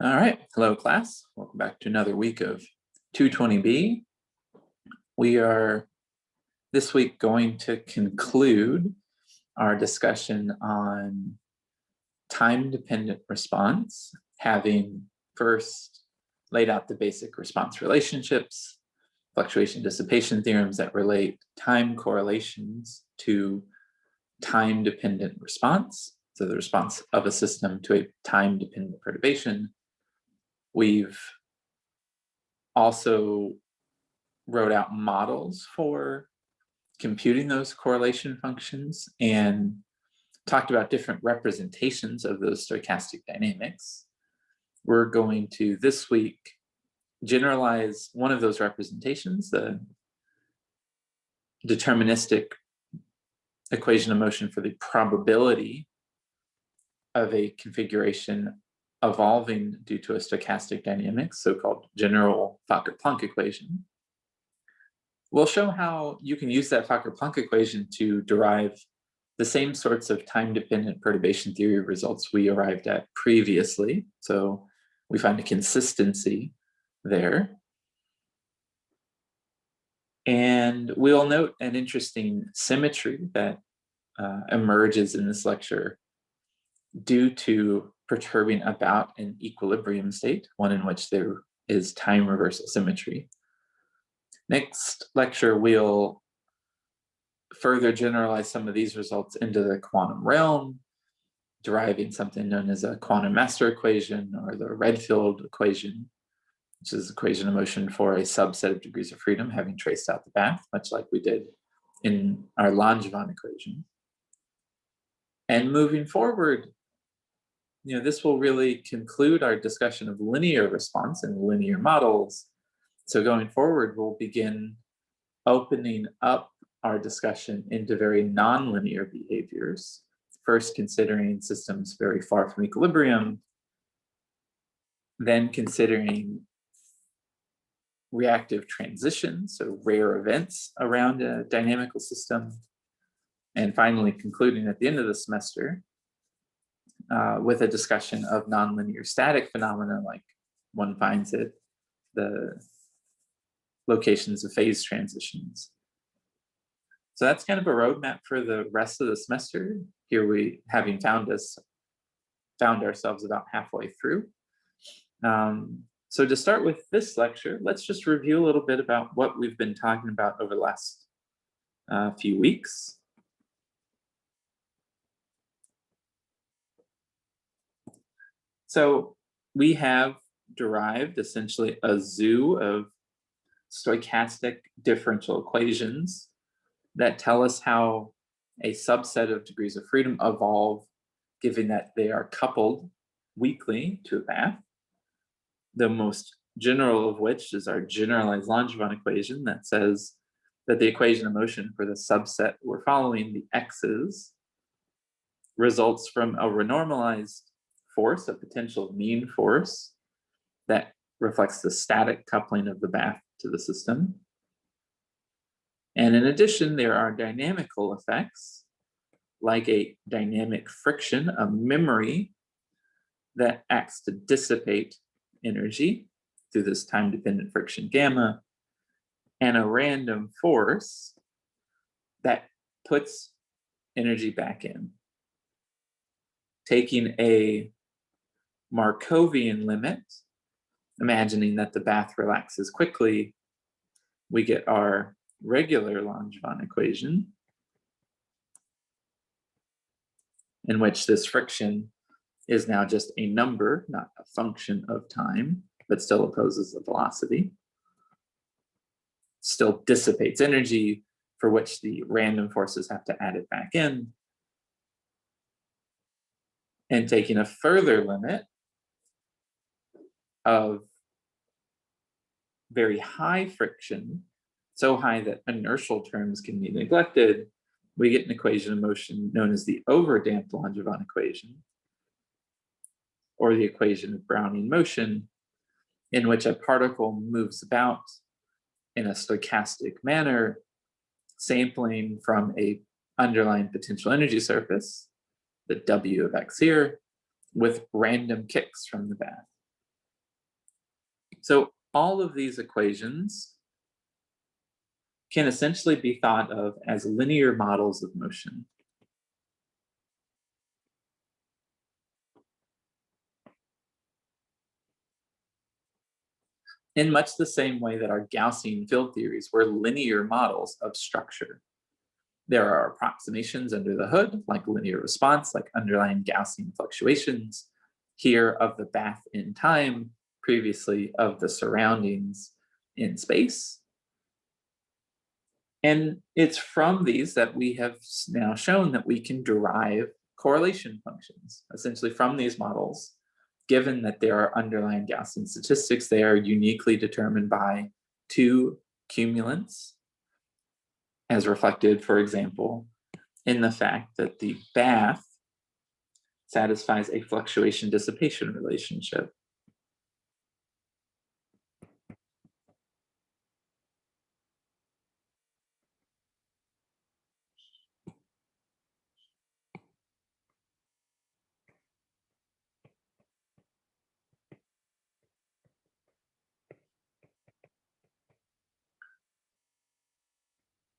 All right, hello class. Welcome back to another week of 220b. We are this week going to conclude our discussion on time-dependent response, having first laid out the basic response relationships, fluctuation dissipation theorems that relate time correlations to time-dependent response, so the response of a system to a time-dependent perturbation. We've also wrote out models for computing those correlation functions and talked about different representations of those stochastic dynamics. We're going to this week generalize one of those representations, the deterministic equation of motion for the probability of a configuration evolving due to a stochastic dynamics, so-called general Fokker-Planck equation. We'll show how you can use that Fokker-Planck equation to derive the same sorts of time-dependent perturbation theory results we arrived at previously. So we find a consistency there. And we'll note an interesting symmetry that emerges in this lecture due to perturbing about an equilibrium state, one in which there is time reversal symmetry. Next lecture, we'll further generalize some of these results into the quantum realm, deriving something known as a quantum master equation or the Redfield equation, which is the equation of motion for a subset of degrees of freedom, having traced out the path, much like we did in our Langevin equation. And moving forward, this will really conclude our discussion of linear response and linear models. So going forward, we'll begin opening up our discussion into very nonlinear behaviors, first considering systems very far from equilibrium, then considering reactive transitions, so rare events around a dynamical system, and finally concluding at the end of the semester with a discussion of nonlinear static phenomena, like one finds it, the locations of phase transitions. So that's kind of a roadmap for the rest of the semester. Here we, having found ourselves about halfway through. So to start with this lecture, let's just review a little bit about what we've been talking about over the last few weeks. So we have derived essentially a zoo of stochastic differential equations that tell us how a subset of degrees of freedom evolve, given that they are coupled weakly to a path. The most general of which is our generalized Langevin equation that says that the equation of motion for the subset we're following, the x's, results from a renormalized force, a potential mean force that reflects the static coupling of the bath to the system. And in addition, there are dynamical effects, like a dynamic friction, a memory that acts to dissipate energy through this time-dependent friction gamma, and a random force that puts energy back in. Taking a Markovian limit, imagining that the bath relaxes quickly, we get our regular Langevin equation, in which this friction is now just a number, not a function of time, but still opposes the velocity. Still dissipates energy, for which the random forces have to add it back in. And taking a further limit of very high friction, so high that inertial terms can be neglected, we get an equation of motion known as the overdamped Langevin equation, or the equation of Brownian motion, in which a particle moves about in a stochastic manner, sampling from a underlying potential energy surface, the W of x here, with random kicks from the bath. So all of these equations can essentially be thought of as linear models of motion. In much the same way that our Gaussian field theories were linear models of structure. There are approximations under the hood, like linear response, like underlying Gaussian fluctuations, here of the bath in time, previously of the surroundings in space. And it's from these that we have now shown that we can derive correlation functions, essentially from these models. Given that there are underlying Gaussian statistics, they are uniquely determined by two cumulants, as reflected, for example, in the fact that the bath satisfies a fluctuation dissipation relationship.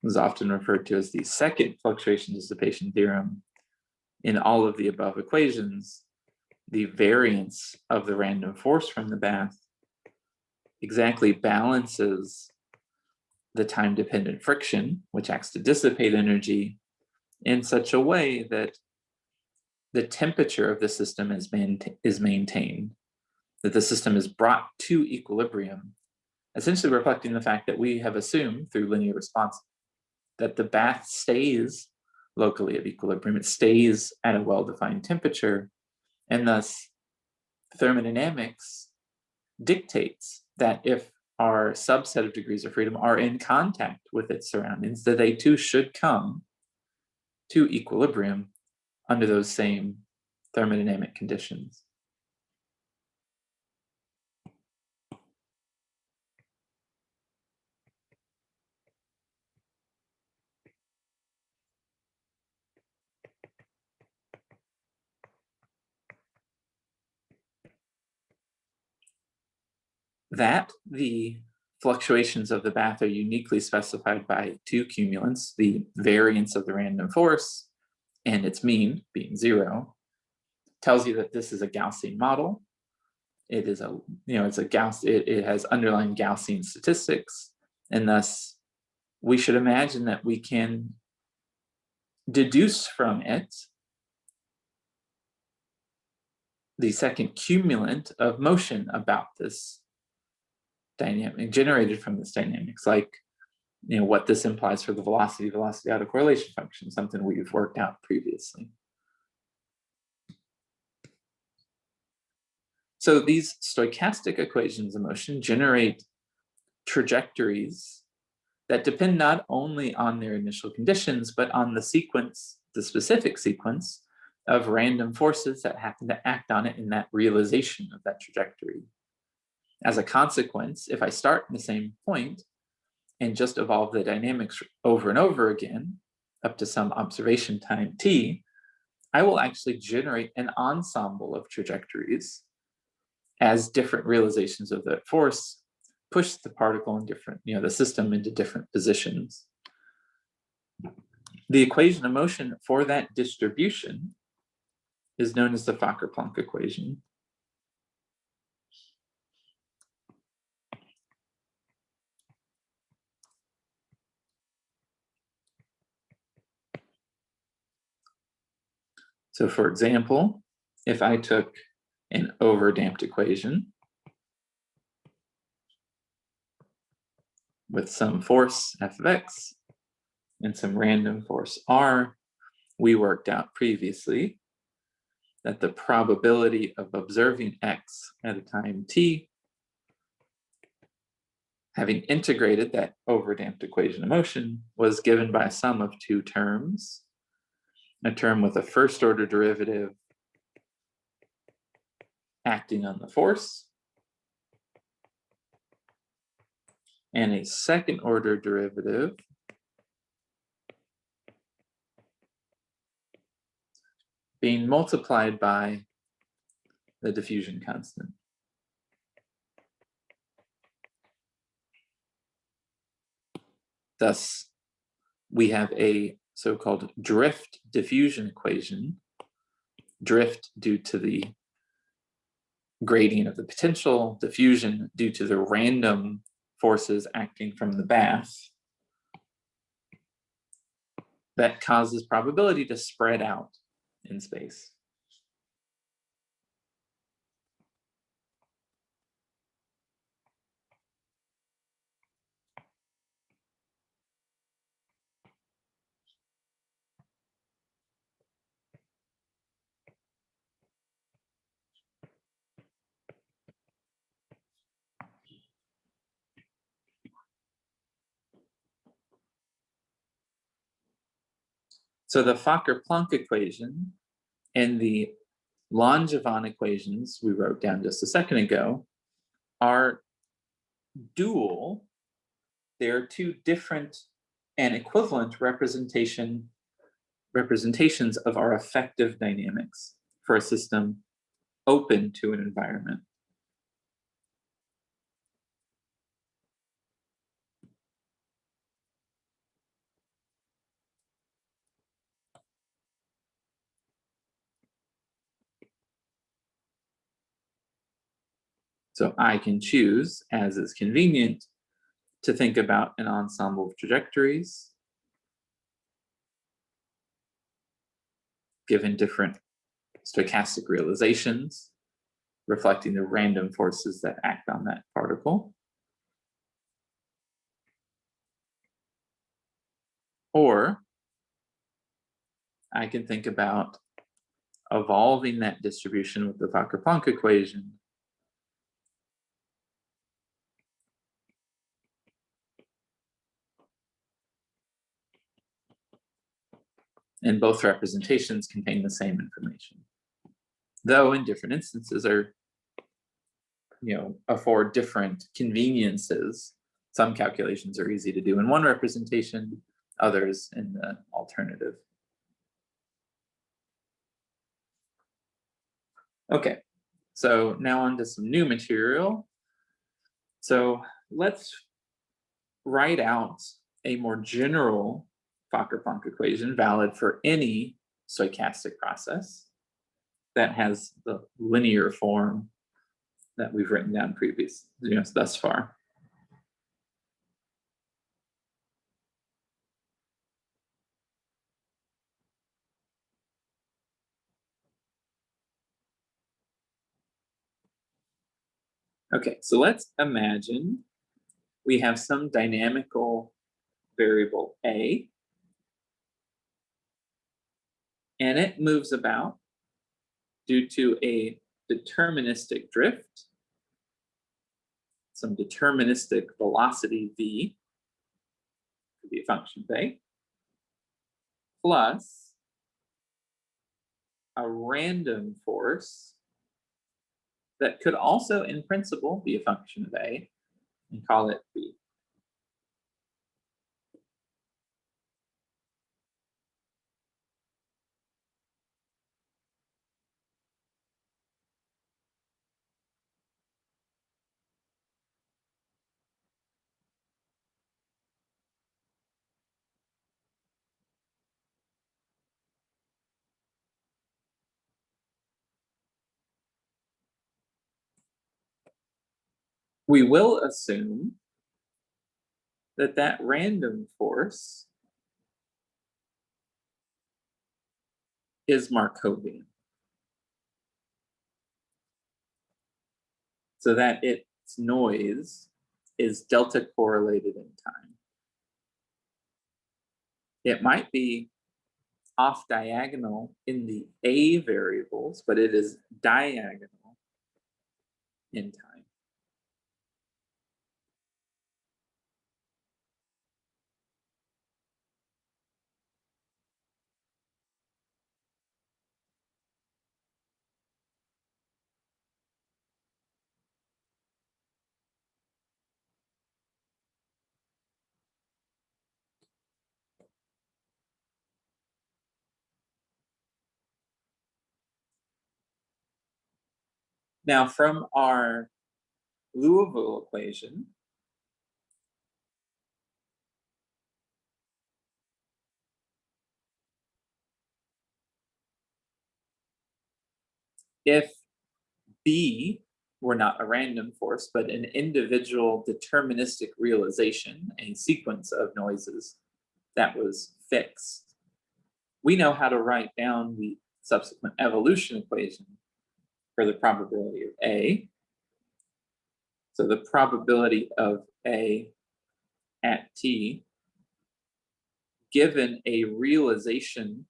Is often referred to as the second fluctuation dissipation theorem. In all of the above equations, the variance of the random force from the bath exactly balances the time-dependent friction, which acts to dissipate energy, in such a way that the temperature of the system is maintained, that the system is brought to equilibrium, essentially reflecting the fact that we have assumed through linear response that the bath stays locally at equilibrium, it stays at a well-defined temperature, and thus thermodynamics dictates that if our subset of degrees of freedom are in contact with its surroundings, that they too should come to equilibrium under those same thermodynamic conditions. That the fluctuations of the bath are uniquely specified by two cumulants, the variance of the random force and its mean being 0, tells you that this is a Gaussian model. It is a, it's a Gauss, it has underlying Gaussian statistics, and thus we should imagine that we can deduce from it the second cumulant of motion about this dynamic, generated from this dynamics, like what this implies for the velocity autocorrelation function, something we've worked out previously. So these stochastic equations of motion generate trajectories that depend not only on their initial conditions, but on the sequence, the specific sequence of random forces that happen to act on it in that realization of that trajectory. As a consequence, if I start in the same point and just evolve the dynamics over and over again, up to some observation time t, I will actually generate an ensemble of trajectories as different realizations of that force push the particle in different, the system into different positions. The equation of motion for that distribution is known as the Fokker-Planck equation. So for example, if I took an overdamped equation with some force f of x and some random force r, we worked out previously that the probability of observing x at a time t, having integrated that overdamped equation of motion, was given by a sum of two terms, a term with a first order derivative acting on the force, and a second order derivative being multiplied by the diffusion constant. Thus, we have a so-called drift diffusion equation, drift due to the gradient of the potential, diffusion due to the random forces acting from the bath, that causes probability to spread out in space. So the Fokker-Planck equation and the Langevin equations we wrote down just a second ago are dual. They are two different and equivalent representations of our effective dynamics for a system open to an environment. So I can choose, as is convenient, to think about an ensemble of trajectories given different stochastic realizations, reflecting the random forces that act on that particle. Or I can think about evolving that distribution with the Fokker-Planck equation and both representations contain the same information, though in different instances are, afford different conveniences. Some calculations are easy to do in one representation, others in the alternative. Okay, so now on to some new material. So let's write out a more general Fokker-Planck equation valid for any stochastic process that has the linear form that we've written down thus far. Okay, so let's imagine we have some dynamical variable A, and it moves about due to a deterministic drift, some deterministic velocity v, could be a function of A, plus a random force that could also, in principle, be a function of A, and call it B. We will assume that that random force is Markovian, so that its noise is delta correlated in time. It might be off diagonal in the A variables, but it is diagonal in time. Now, from our Liouville equation, if B were not a random force, but an individual deterministic realization, a sequence of noises that was fixed, we know how to write down the subsequent evolution equation for the probability of A. So the probability of A at T, given a realization,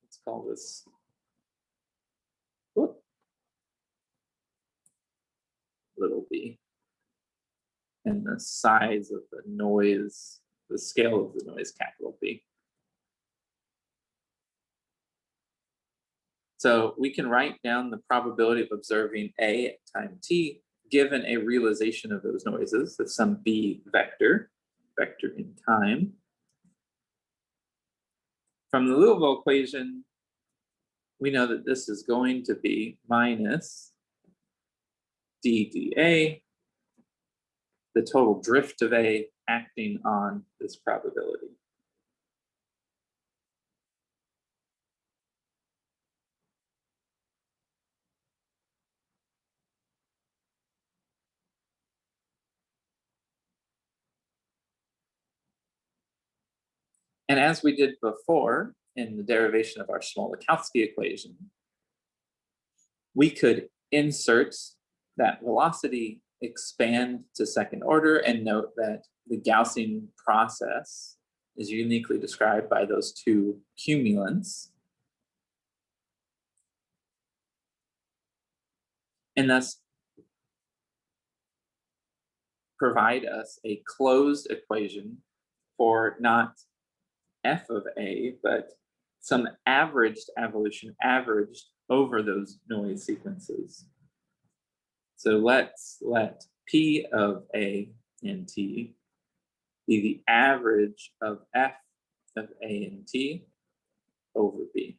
let's call this, little b, and the size of the noise, the scale of the noise, capital B. So we can write down the probability of observing A at time t given a realization of those noises, that's some B vector in time. From the Liouville equation, we know that this is going to be minus dA, the total drift of A acting on this probability. And as we did before in the derivation of our Smolakowski equation, we could insert that velocity, expand to second order, and note that the Gaussian process is uniquely described by those two cumulants. And thus provide us a closed equation for not f of A, but some averaged evolution averaged over those noise sequences. So let's let P of A and T be the average of f of A and T over B.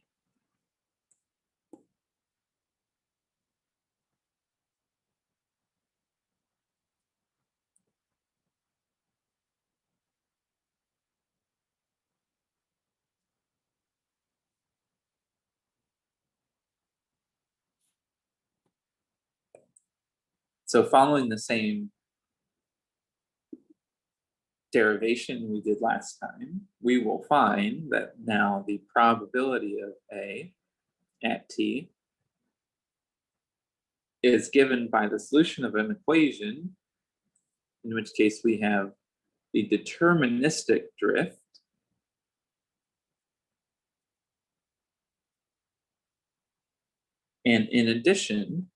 So following the same derivation we did last time, we will find that now the probability of A at T is given by the solution of an equation, in which case we have the deterministic drift and in addition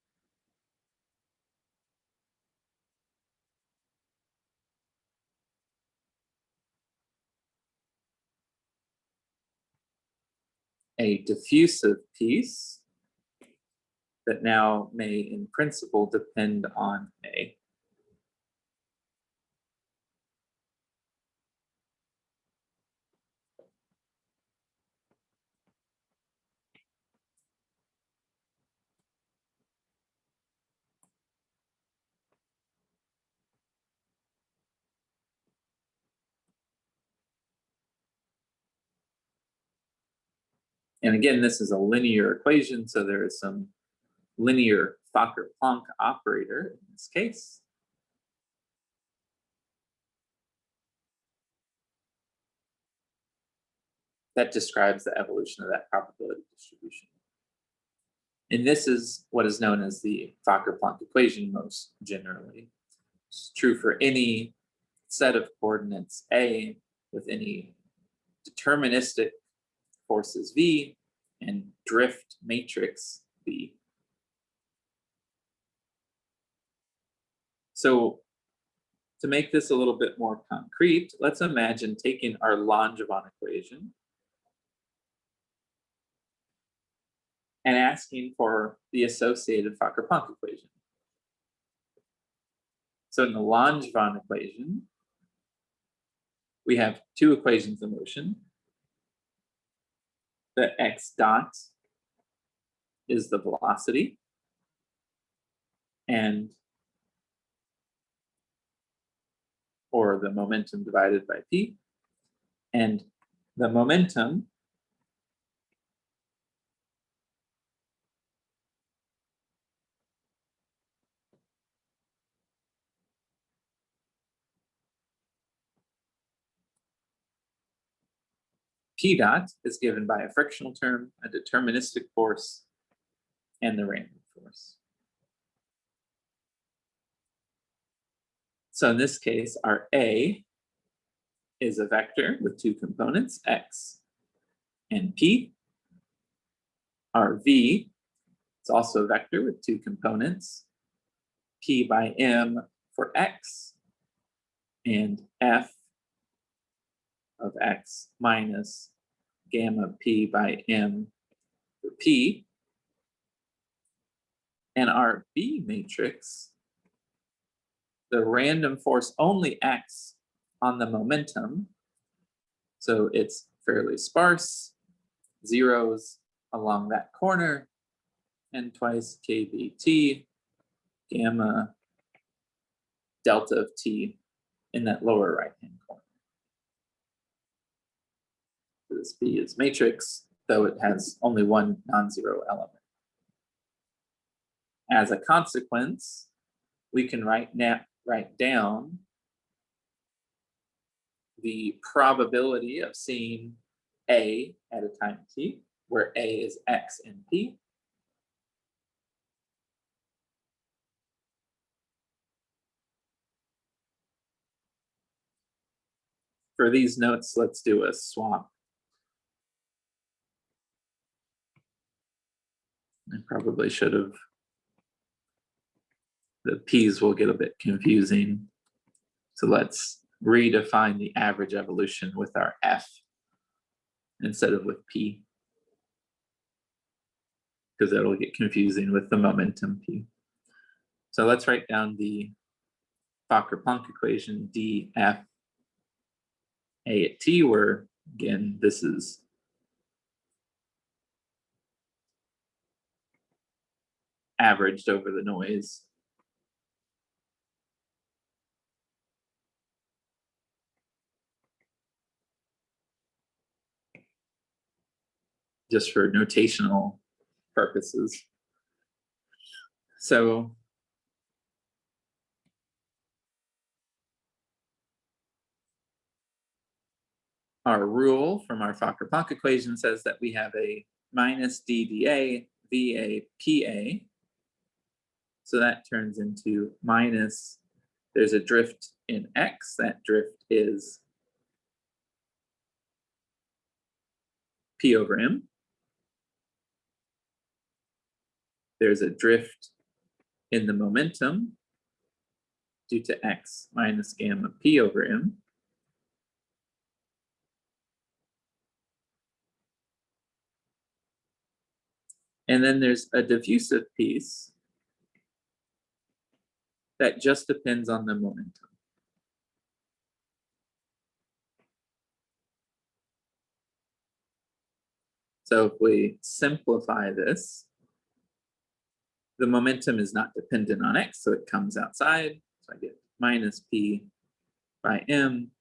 a diffusive piece that now may in principle depend on A. And again, this is a linear equation, so there is some linear Fokker-Planck operator in this case. That describes the evolution of that probability distribution. And this is what is known as the Fokker-Planck equation most generally. It's true for any set of coordinates A with any deterministic forces V and drift matrix V. So to make this a little bit more concrete, let's imagine taking our Langevin equation and asking for the associated Fokker-Planck equation. So in the Langevin equation, we have two equations of motion. The x dot is the velocity, and or the momentum divided by p, and the momentum P dot is given by a frictional term, a deterministic force, and the random force. So in this case, our A is a vector with two components, x and p. Our V is also a vector with two components, p by m for x, and f of x minus gamma p by m for p. And our B matrix, the random force only acts on the momentum, so it's fairly sparse, zeros along that corner, and twice kbt gamma delta of t in that lower right-hand corner. So this B is matrix, though it has only one non-zero element. As a consequence, we can write down the probability of seeing A at a time t, where A is x and p. For these notes, let's do a swap. I probably should have. The p's will get a bit confusing. So let's redefine the average evolution with our f instead of with p, because that'll get confusing with the momentum p. So let's write down the Fokker-Planck equation df a at t, where again this is averaged over the noise. Just for notational purposes. So our rule from our Fokker-Planck equation says that we have a minus dDA VA PA. So that turns into minus, there's a drift in X, that drift is P over M. There's a drift in the momentum due to X minus gamma P over M. And then there's a diffusive piece that just depends on the momentum. So if we simplify this, the momentum is not dependent on X, so it comes outside. So I get minus P by M,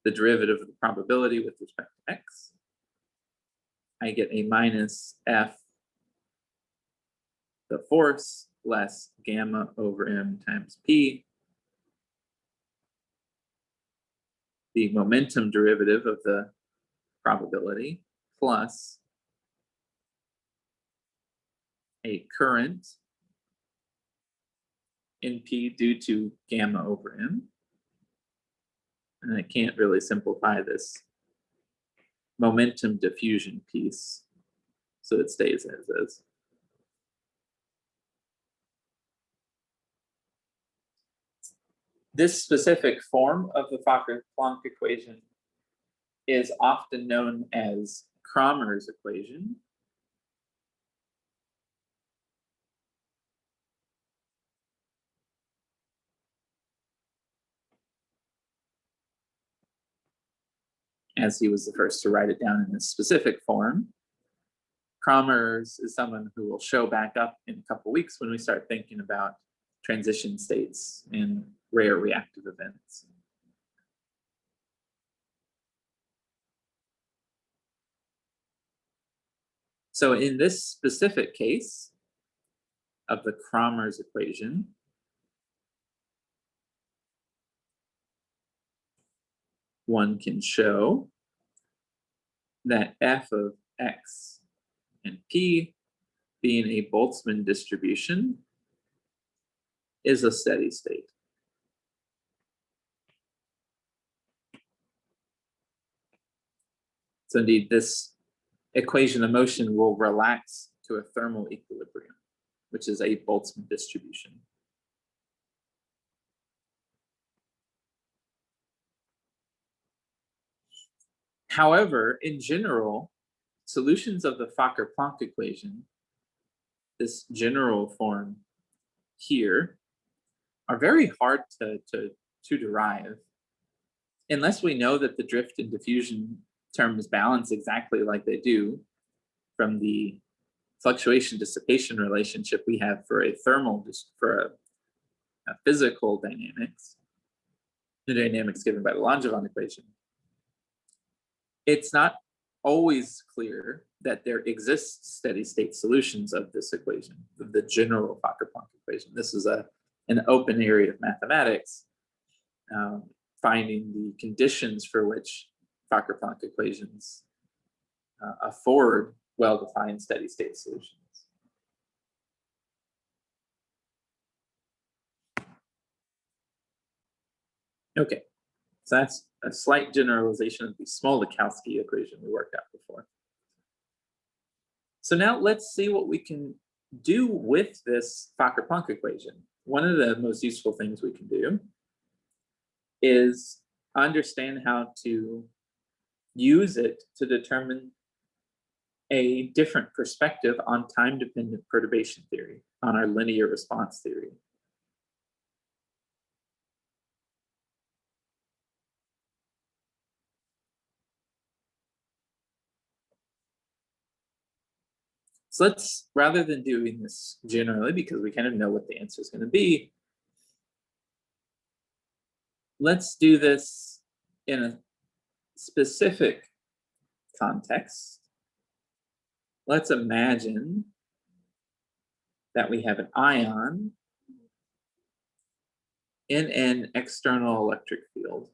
the derivative of the probability with respect to X. I get a minus F, the force, less gamma over M times P. The momentum derivative of the probability plus a current in P due to gamma over M. And I can't really simplify this momentum diffusion piece, so it stays as is. This specific form of the Fokker-Planck equation is often known as Cramer's equation. As he was the first to write it down in this specific form. Cramer's is someone who will show back up in a couple weeks when we start thinking about transition states and rare reactive events. So in this specific case of the Cramer's equation, one can show that f of x and p, being a Boltzmann distribution, is a steady state. So indeed, this equation of motion will relax to a thermal equilibrium, which is a Boltzmann distribution. However, in general, solutions of the Fokker-Planck equation, this general form here, are very hard to derive unless we know that the drift and diffusion terms balance exactly like they do from the fluctuation dissipation relationship we have for a physical dynamics, the dynamics given by the Langevin equation. It's not always clear that there exists steady state solutions of this equation, of the general Fokker-Planck equation. This is an open area of mathematics, finding the conditions for which Fokker-Planck equations afford well-defined steady state solutions. Okay, so that's a slight generalization of the Smolnikowski equation we worked out before. So now let's see what we can do with this Fokker-Planck equation. One of the most useful things we can do is understand how to use it to determine a different perspective on time-dependent perturbation theory, on our linear response theory. So let's, rather than doing this generally, because we kind of know what the answer is going to be, let's do this in a specific context. Let's imagine that we have an ion in an external electric field.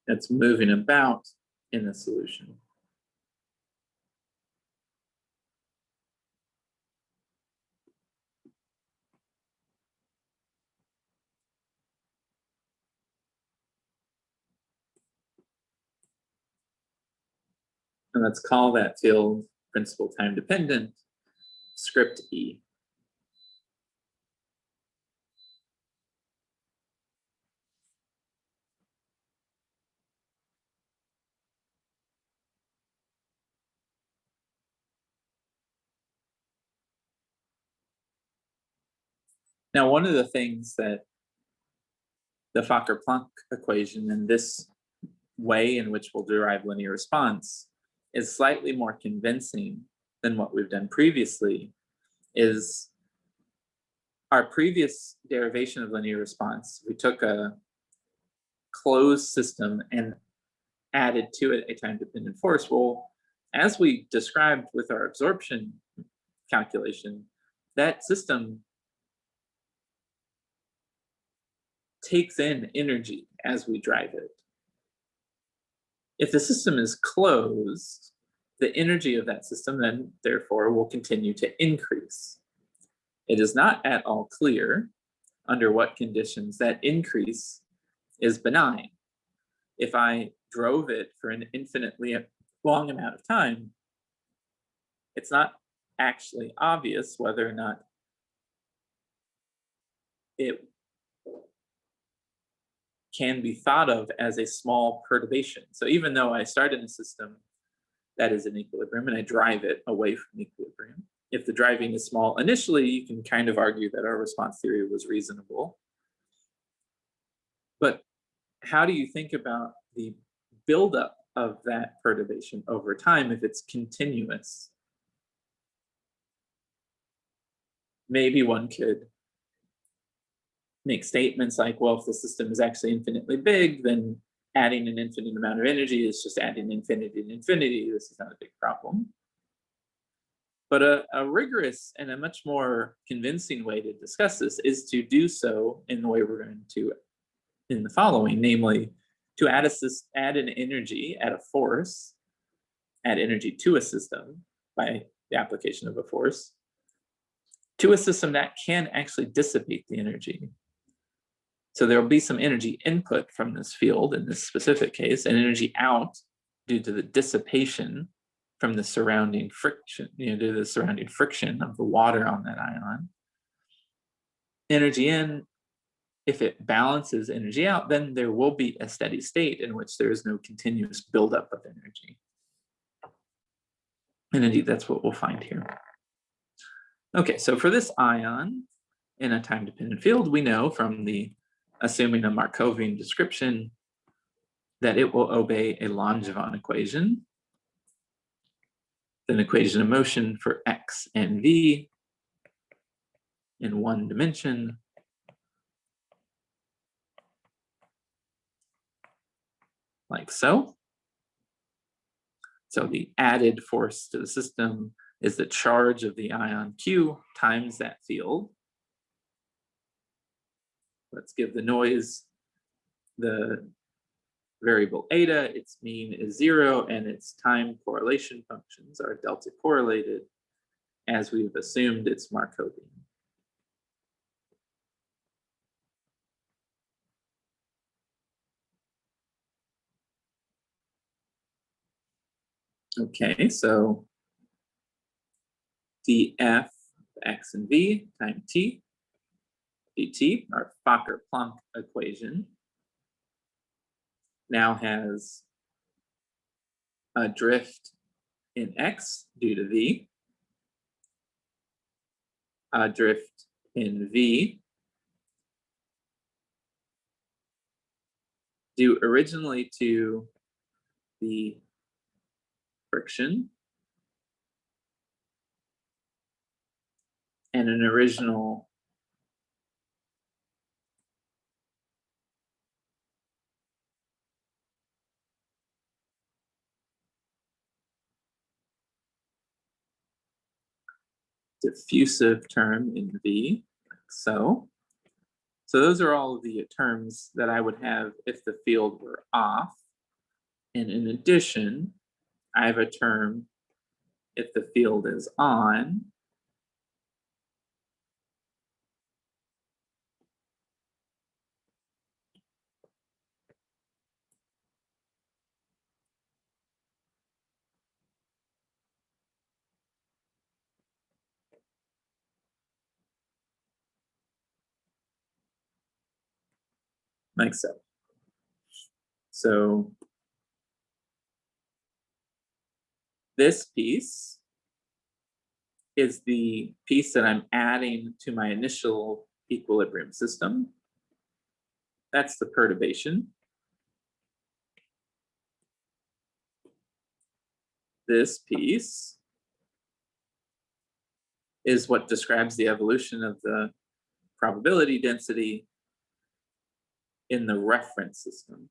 That's moving about in the solution. And let's call that field principal time dependent, script E. Now, one of the things that the Fokker-Planck equation and this way in which we'll derive linear response is slightly more convincing than what we've done previously is our previous derivation of linear response. We took a closed system and added to it a time-dependent force. Well, as we described with our absorption calculation, that system takes in energy as we drive it. If the system is closed, the energy of that system then, therefore, will continue to increase. It is not at all clear under what conditions that increase is benign. If I drove it for an infinitely long amount of time, it's not actually obvious whether or not it can be thought of as a small perturbation. So even though I start in a system that is in equilibrium and I drive it away from equilibrium, if the driving is small initially, you can kind of argue that our response theory was reasonable. But how do you think about the buildup of that perturbation over time if it's continuous? Maybe one could make statements like, well, if the system is actually infinitely big, then adding an infinite amount of energy is just adding infinity and infinity. This is not a big problem. But a rigorous and a much more convincing way to discuss this is to do so in the way we're going to in the following, namely to add an energy, add a force, add energy to a system by the application of a force, to a system that can actually dissipate the energy. So there will be some energy input from this field in this specific case, and energy out due to the dissipation from the surrounding friction, due to the surrounding friction of the water on that ion. Energy in, if it balances energy out, then there will be a steady state in which there is no continuous buildup of energy. And indeed, that's what we'll find here. Okay, so for this ion in a time-dependent field, we know from the assuming a Markovian description that it will obey a Langevin equation, an equation of motion for x and v in one dimension, like so. So the added force to the system is the charge of the ion Q times that field. Let's give the noise the variable eta, its mean is 0, and its time correlation functions are delta correlated as we've assumed it's Markovian. Okay, so df x and v times t dt, our Fokker-Planck equation, now has a drift in x due to v, a drift in v due originally to the friction and an original diffusive term in v, like so. So those are all of the terms that I would have if the field were off. And in addition, I have a term if the field is on. Like so. So this piece is the piece that I'm adding to my initial equilibrium system. That's the perturbation. This piece is what describes the evolution of the probability density in the reference system.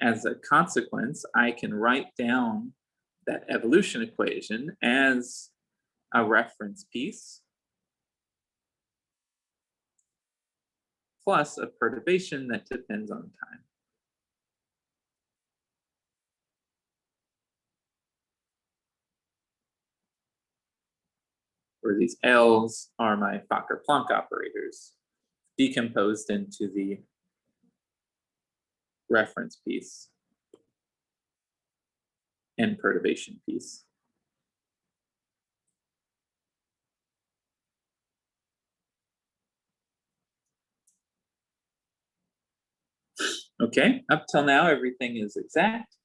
As a consequence, I can write down that evolution equation as a reference piece plus a perturbation that depends on time. Where these L's are my Fokker-Planck operators decomposed into the reference piece and perturbation piece. Okay, up till now everything is exact,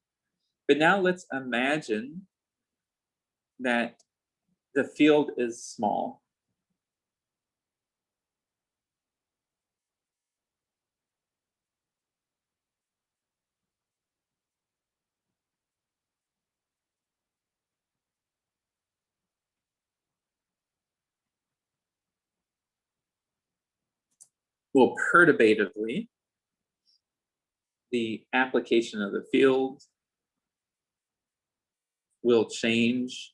but now let's imagine that the field is small. well, perturbatively, the application of the field will change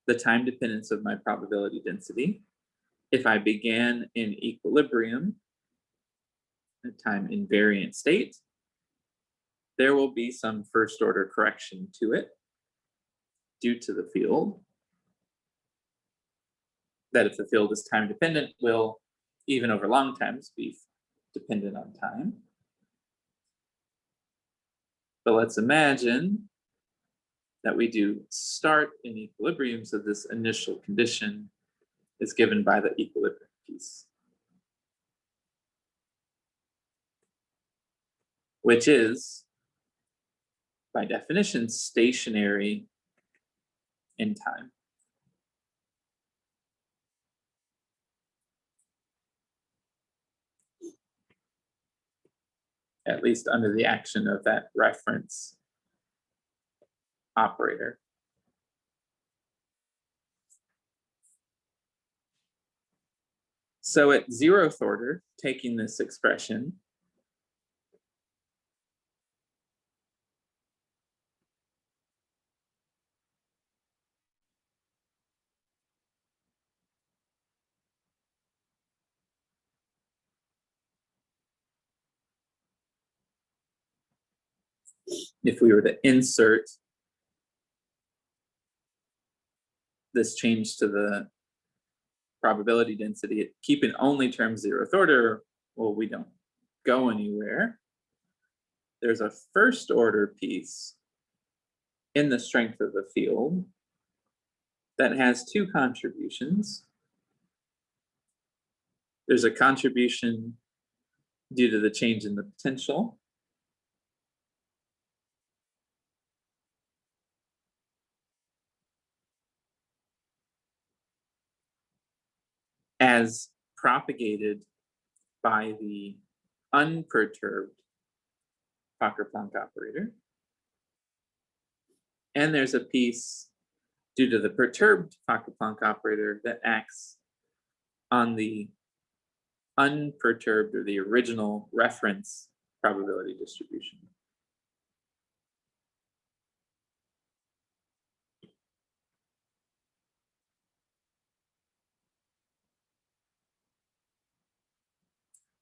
the time dependence of my probability density. If I began in equilibrium, a time invariant state, there will be some first order correction to it due to the field. That if the field is time dependent, will, even over long times, be dependent on time. But let's imagine that we do start in equilibrium, so this initial condition is given by the equilibrium piece, which is, by definition, stationary in time. At least under the action of that reference operator. So at 0th order, taking this expression, if we were to insert this change to the probability density, keeping only terms 0th order, well, we don't go anywhere. There's a first order piece in the strength of the field that has two contributions. There's a contribution due to the change in the potential, as propagated by the unperturbed Fokker-Planck operator. And there's a piece due to the perturbed Fokker-Planck operator that acts on the unperturbed, or the original reference probability distribution.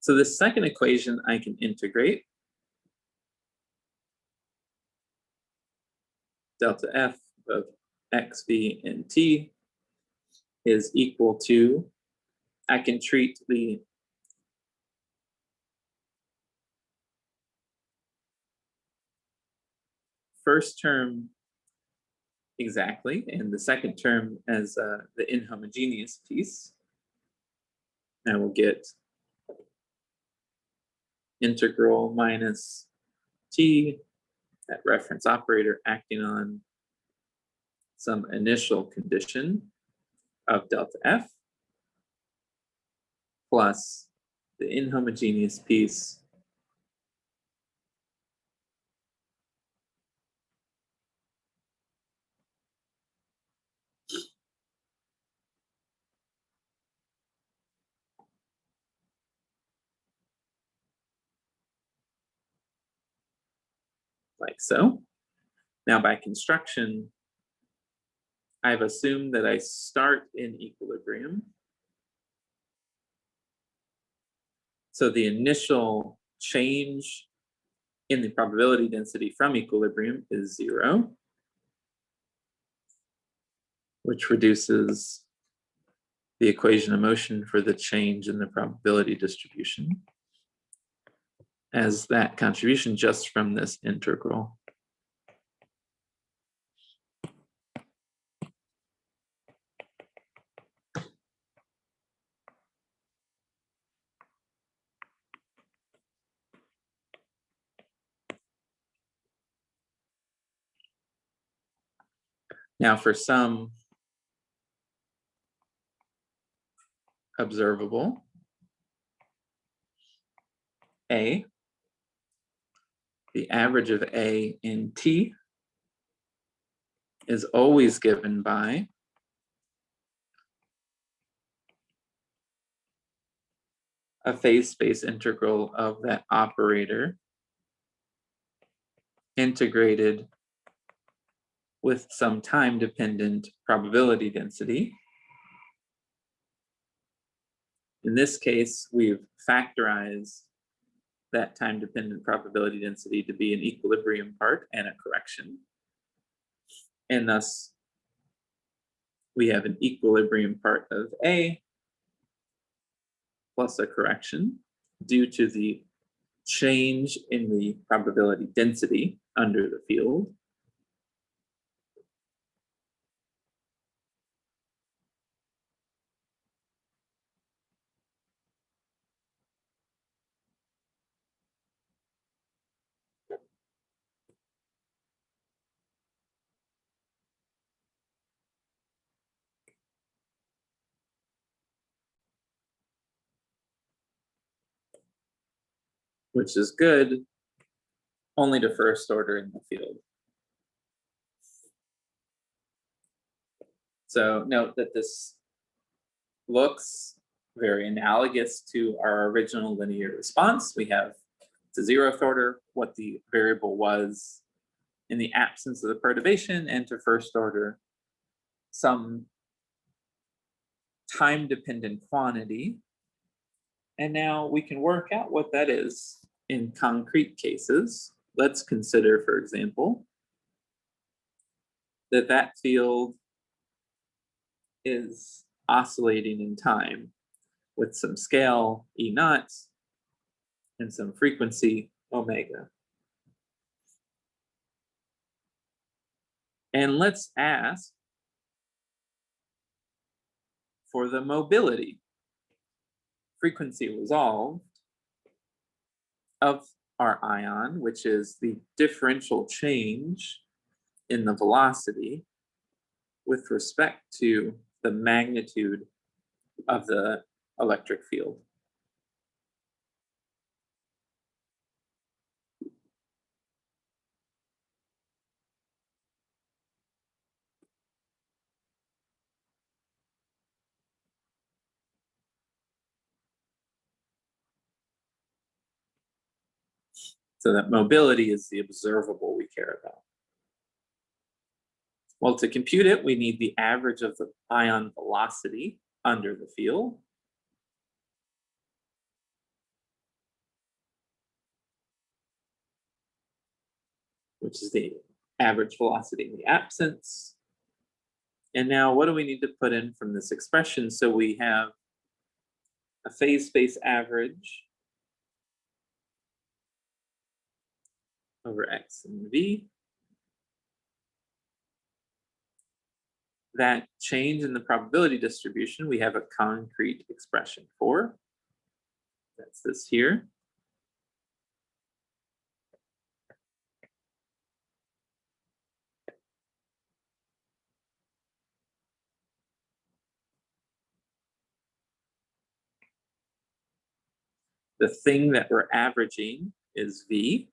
So this second equation I can integrate. Delta F of x, v, and t is equal to, I can treat the first term exactly, and the second term as the inhomogeneous piece. I will get integral minus t, that reference operator acting on some initial condition of delta F, plus the inhomogeneous piece like so. Now by construction, I've assumed that I start in equilibrium. So the initial change in the probability density from equilibrium is 0, which reduces the equation of motion for the change in the probability distribution as that contribution just from this integral. Now for some observable A, the average of A in T is always given by a phase space integral of that operator integrated with some time-dependent probability density. In this case, we've factorized that time-dependent probability density to be an equilibrium part and a correction. And thus, we have an equilibrium part of A plus a correction due to the change in the probability density under the field. Which is good only to first order in the field. So note that this looks very analogous to our original linear response. We have to zeroth order what the variable was in the absence of the perturbation, and to first order some time-dependent quantity. And now we can work out what that is in concrete cases. Let's consider, for example, that field is oscillating in time with some scale E naught and some frequency omega. And let's ask for the mobility, frequency resolved, of our ion, which is the differential change in the velocity with respect to the magnitude of the electric field. So that mobility is the observable we care about. Well, to compute it, we need the average of the ion velocity under the field. Which is the average velocity in the absence. And now what do we need to put in from this expression? So we have a phase space average over X and V. That change in the probability distribution, we have a concrete expression for. That's this here. The thing that we're averaging is V.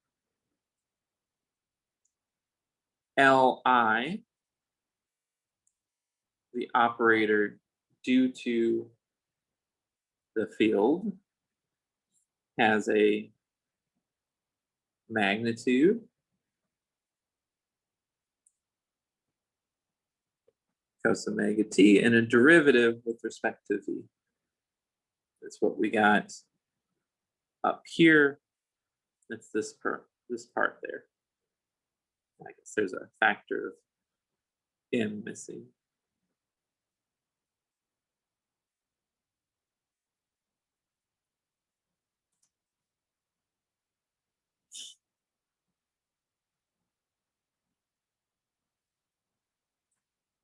Li, the operator due to the field, has a magnitude cos omega t and a derivative with respect to V. That's what we got up here. That's this part there. I guess there's a factor of m missing.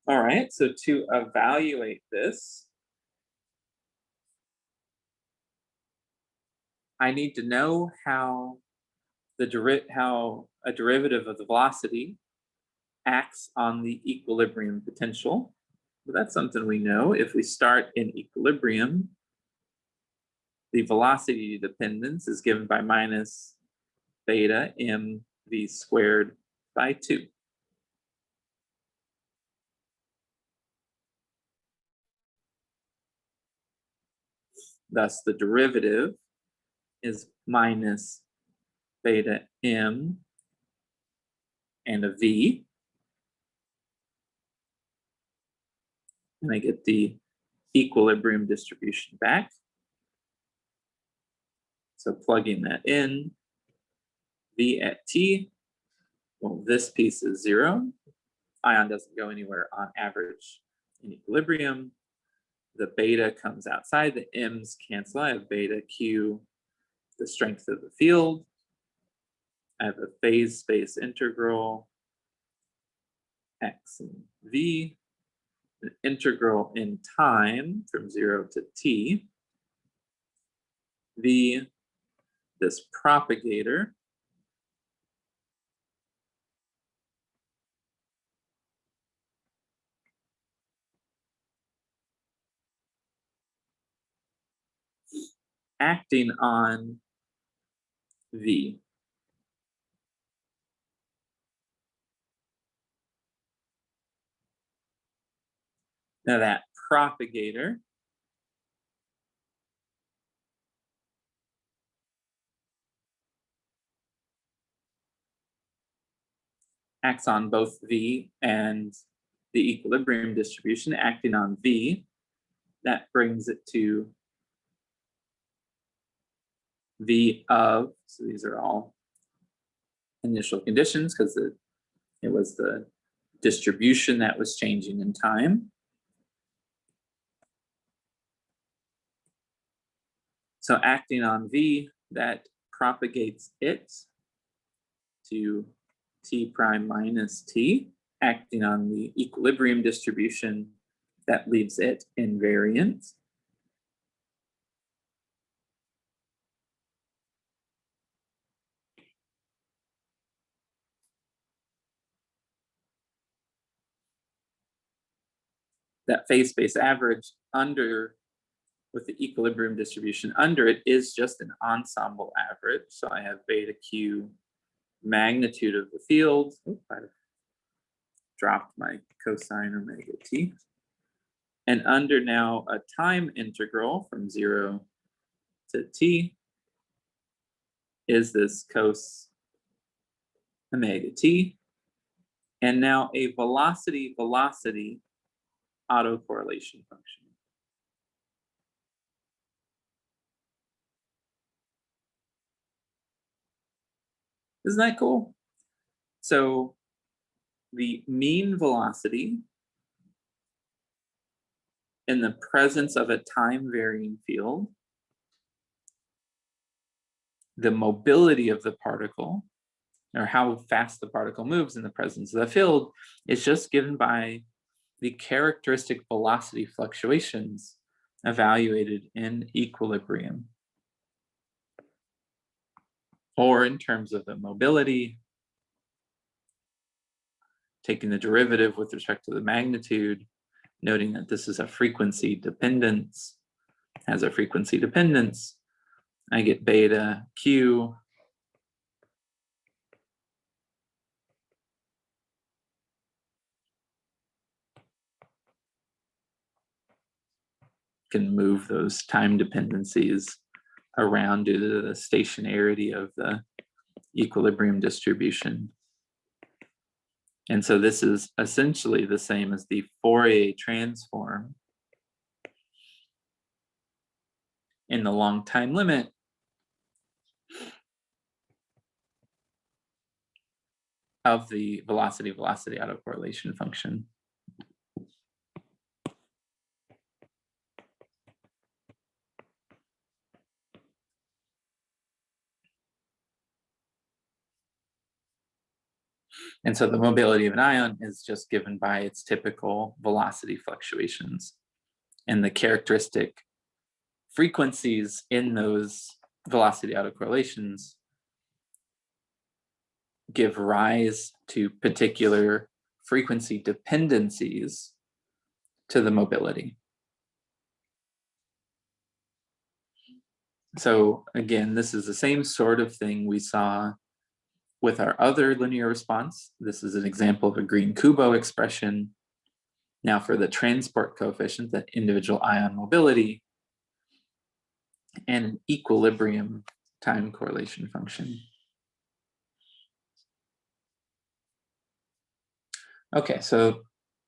All right, so to evaluate this, I need to know how a derivative of the velocity acts on the equilibrium potential. But that's something we know. If we start in equilibrium, the velocity dependence is given by minus beta mv squared by 2. Thus, the derivative is minus beta m and a v. And I get the equilibrium distribution back. So plugging that in, v at t, well, this piece is 0. Ion doesn't go anywhere on average in equilibrium. The beta comes outside, the m's cancel. I have beta q, the strength of the field. I have a phase space integral, x and v, an integral in time from 0 to t, v, this propagator, acting on v. Now that propagator acts on both v and the equilibrium distribution. Acting on v, that brings it to v of, so these are all initial conditions because it was the distribution that was changing in time. So acting on v, that propagates it to t prime minus t. Acting on the equilibrium distribution, that leaves it invariant. That phase space average under, with the equilibrium distribution under it, is just an ensemble average. So I have beta q magnitude of the field. Oh, I dropped my cosine omega t. And under now a time integral from 0 to t is this cos omega t. And now a velocity autocorrelation function. Isn't that cool? So the mean velocity in the presence of a time varying field, the mobility of the particle, or how fast the particle moves in the presence of the field, is just given by the characteristic velocity fluctuations evaluated in equilibrium. Or in terms of the mobility, taking the derivative with respect to the magnitude, noting that this is a frequency dependence, has a frequency dependence, I get beta q can move those time dependencies around due to the stationarity of the equilibrium distribution. And so this is essentially the same as the Fourier transform in the long time limit of the velocity autocorrelation function. And so the mobility of an ion is just given by its typical velocity fluctuations, and the characteristic frequencies in those velocity autocorrelations give rise to particular frequency dependencies to the mobility. So again, this is the same sort of thing we saw with our other linear response. This is an example of a Green-Kubo expression. Now for the transport coefficient, that individual ion mobility, and an equilibrium time correlation function. Okay, so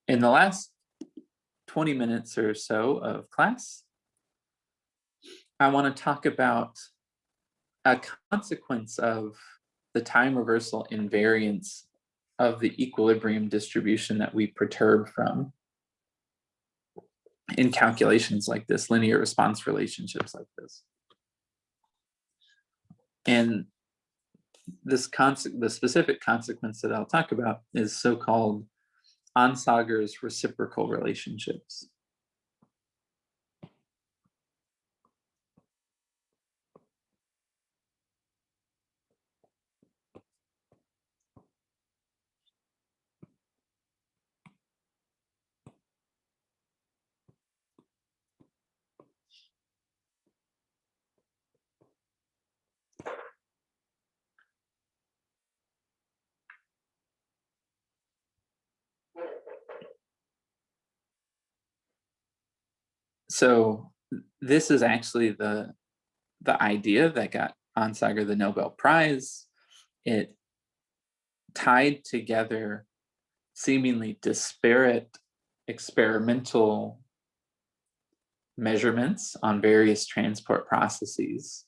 in the last 20 minutes or so of class, I want to talk about a consequence of the time reversal invariance of the equilibrium distribution that we perturb from in calculations like this, linear response relationships like this. And the specific consequence that I'll talk about is so-called Onsauger's reciprocal relationships. So this is actually the idea that got Onsauger the Nobel Prize. It tied together seemingly disparate experimental measurements on various transport processes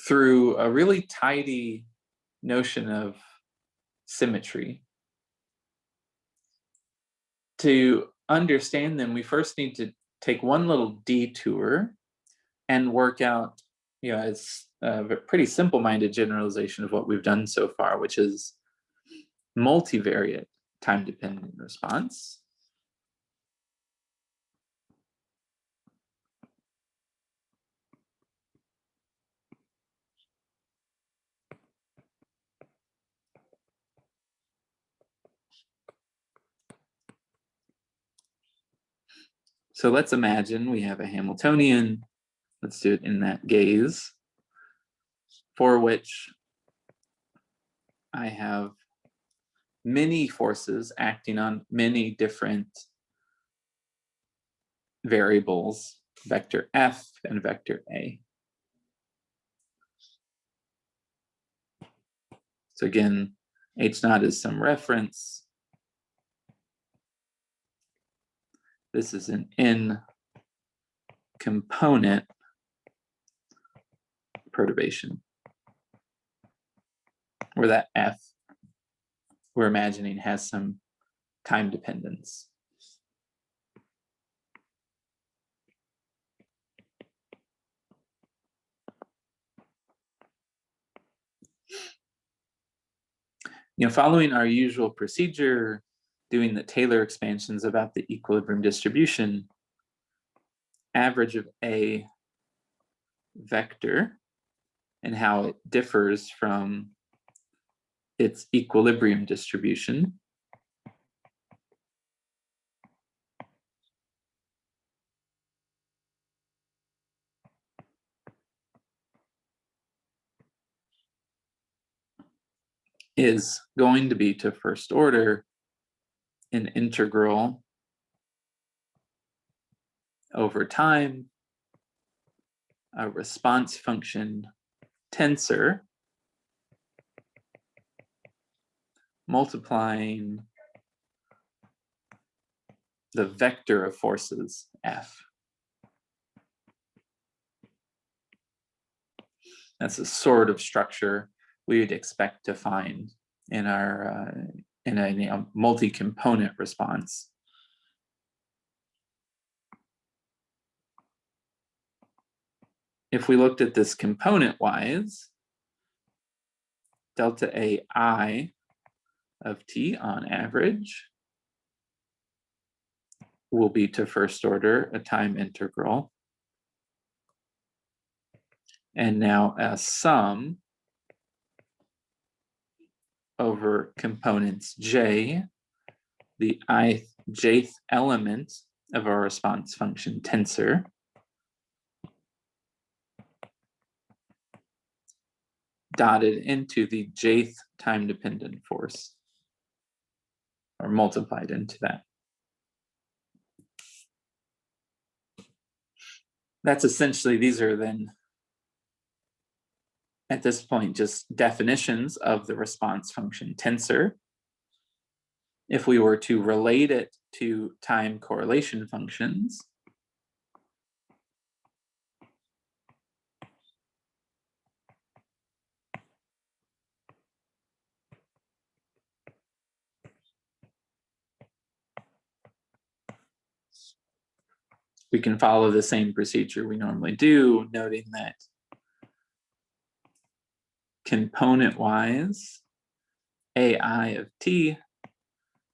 through a really tidy notion of symmetry. To understand them, we first need to take one little detour and work out, it's a pretty simple-minded generalization of what we've done so far, which is multivariate time-dependent response. So let's imagine we have a Hamiltonian. Let's do it in that gaze, for which I have many forces acting on many different variables, vector F and vector A. So again, H naught is some reference. This is an N component perturbation, where that F we're imagining has some time dependence. Following our usual procedure, doing the Taylor expansions about the equilibrium distribution, average of A vector and how it differs from its equilibrium distribution. Is going to be to first order an integral over time, a response function tensor, multiplying the vector of forces F. That's the sort of structure we would expect to find in our in a multi-component response. If we looked at this component-wise, delta AI of t on average will be to first order a time integral. And now a sum over components j, the jth element of our response function tensor, dotted into the jth time-dependent force, or multiplied into that. That's essentially, these are then, at this point, just definitions of the response function tensor. If we were to relate it to time correlation functions, we can follow the same procedure we normally do, noting that component-wise, AI of t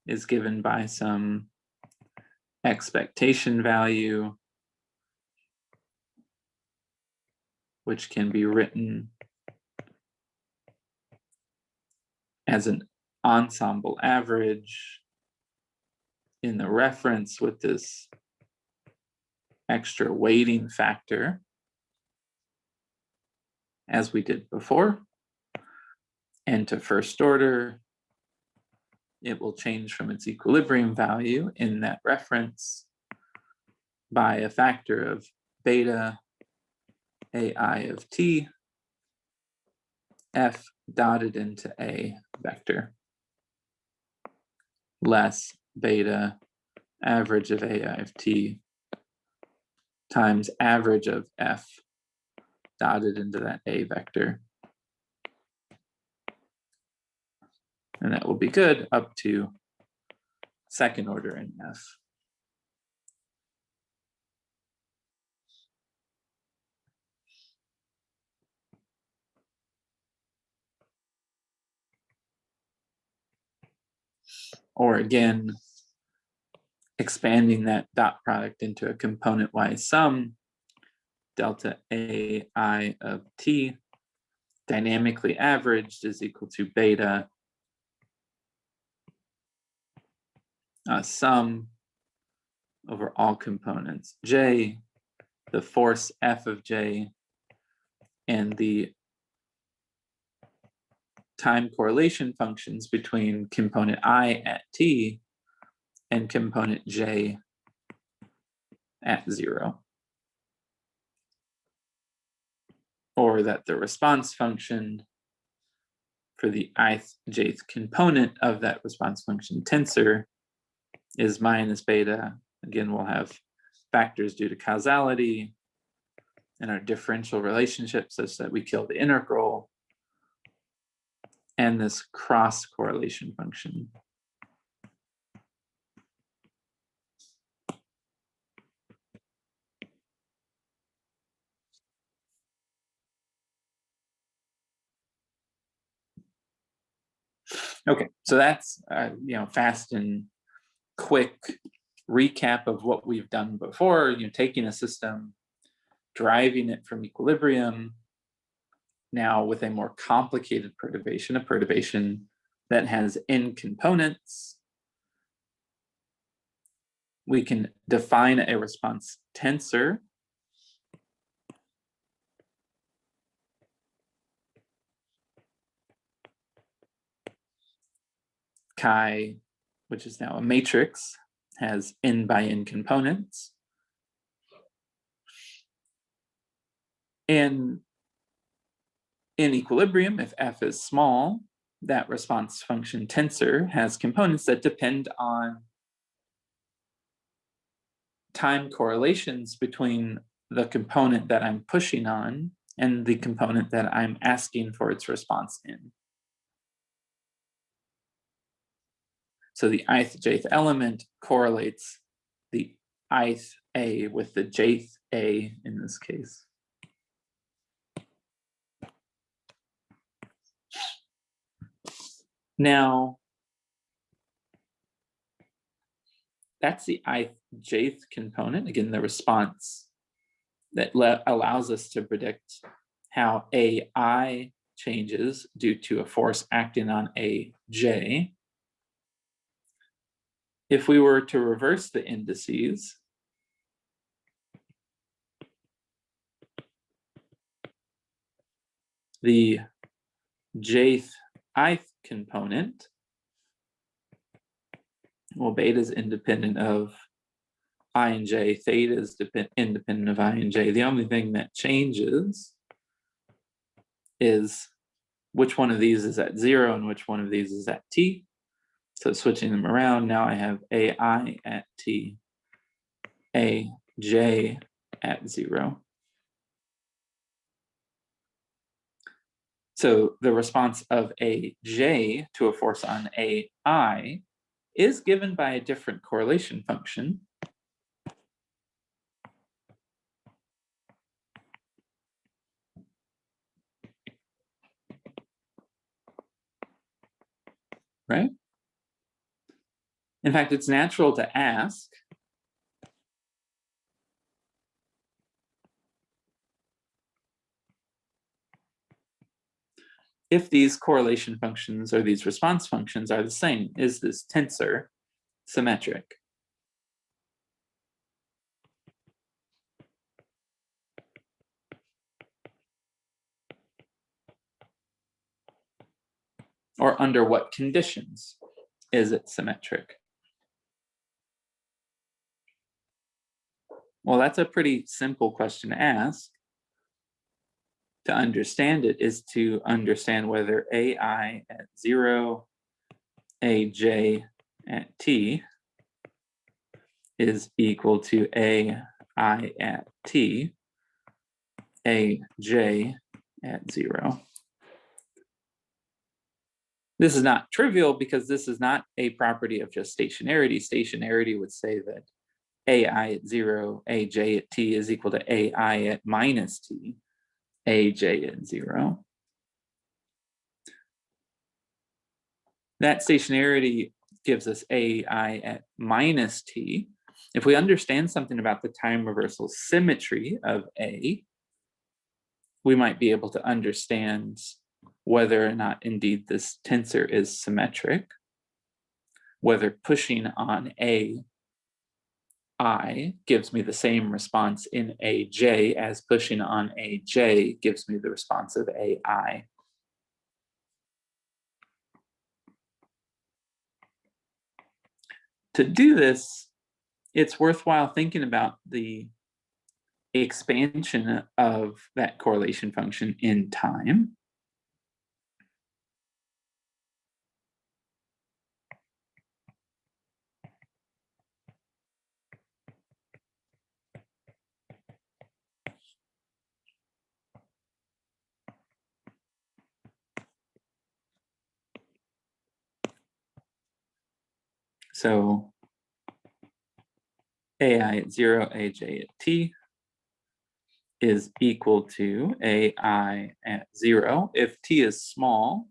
is given by some expectation value, which can be written as an ensemble average in the reference with this extra weighting factor, as we did before. And to first order, it will change from its equilibrium value in that reference by a factor of beta AI of t, f dotted into a vector, less beta average of AI of t times average of f dotted into that a vector. And that will be good up to second order in f. Or again, expanding that dot product into a component-wise sum, delta AI of t dynamically averaged is equal to beta sum over all components j, the force f of j, and the time correlation functions between component I at t and component j at 0. Or that the response function for the ith jth component of that response function tensor is minus beta. Again, we'll have factors due to causality and our differential relationship such that we kill the integral, and this cross correlation function. Okay, so that's fast and quick recap of what we've done before. Taking a system, driving it from equilibrium, now with a more complicated perturbation, a perturbation that has n components. We can define a response tensor. Chi, which is now a matrix, has n by n components. And in equilibrium, if f is small, that response function tensor has components that depend on time correlations between the component that I'm pushing on and the component that I'm asking for its response in. So the ith jth element correlates the ith a with the jth a in this case. Now, that's the ith jth component, again, the response that allows us to predict how AI changes due to a force acting on AJ. If we were to reverse the indices, the jth ith component, well, beta is independent of I and j, theta is independent of I and j. The only thing that changes is which one of these is at 0 and which one of these is at t. So switching them around, now I have ai at t, aj at 0. So the response of aj to a force on ai is given by a different correlation function. Right? In fact, it's natural to ask, if these correlation functions or these response functions are the same, is this tensor symmetric? Or under what conditions is it symmetric? Well, that's a pretty simple question to ask. To understand it is to understand whether ai at 0, aj at t is equal to ai at t, aj at 0. This is not trivial because this is not a property of just stationarity. Stationarity would say that ai at 0, aj at t is equal to ai at minus t, aj at 0. That stationarity gives us ai at minus t. If we understand something about the time reversal symmetry of A, we might be able to understand whether or not indeed this tensor is symmetric, whether pushing on I gives me the same response in AJ as pushing on AJ gives me the response of AI. To do this, it's worthwhile thinking about the expansion of that correlation function in time. So AI at 0, AJ at t is equal to AI at 0. If t is small,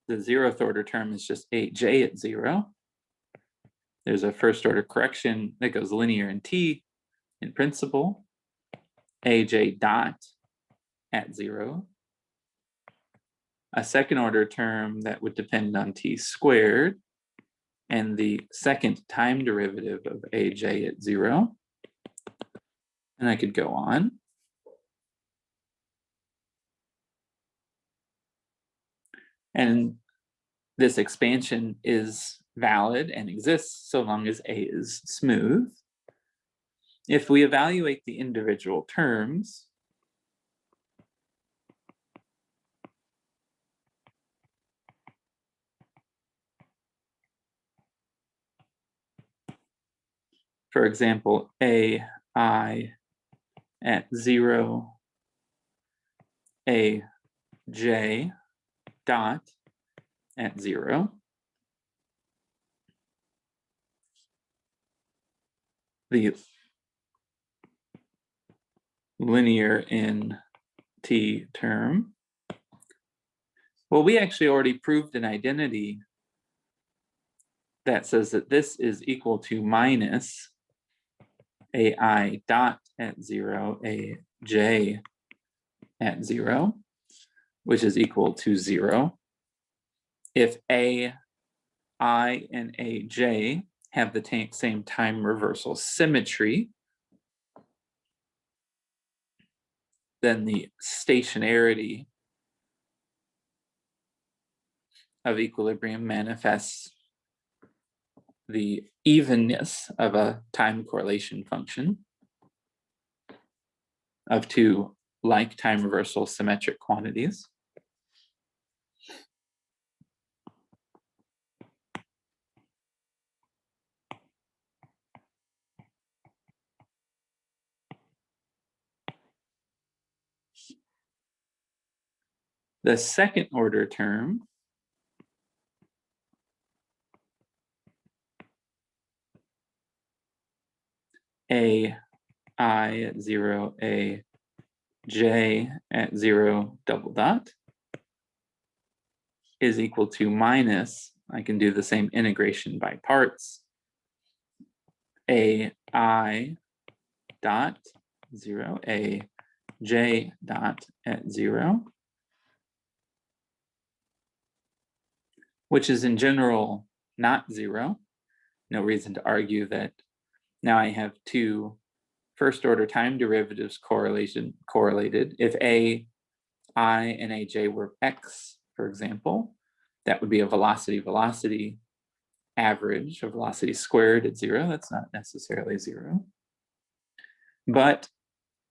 the 0th order term is just AJ at 0. There's a first order correction that goes linear in t in principle. AJ dot at 0. A second order term that would depend on t squared, and the second time derivative of AJ at 0. And I could go on. And this expansion is valid and exists so long as A is smooth. If we evaluate the individual terms, for example, AI at 0, AJ dot at 0, the linear in t term. Well, we actually already proved an identity that says that this is equal to minus AI dot at 0, AJ at 0, which is equal to 0. If AI and AJ have the same time reversal symmetry, then the stationarity of equilibrium manifests the evenness of a time correlation function of two like time reversal symmetric quantities. The second order term a I at 0, a j at 0 double dot is equal to minus, I can do the same integration by parts, a I dot 0, a j dot at 0, which is in general not 0. No reason to argue that now I have two first order time derivatives correlated. If a I and a j were x, for example, that would be a velocity average, a velocity squared at 0. That's not necessarily 0. But,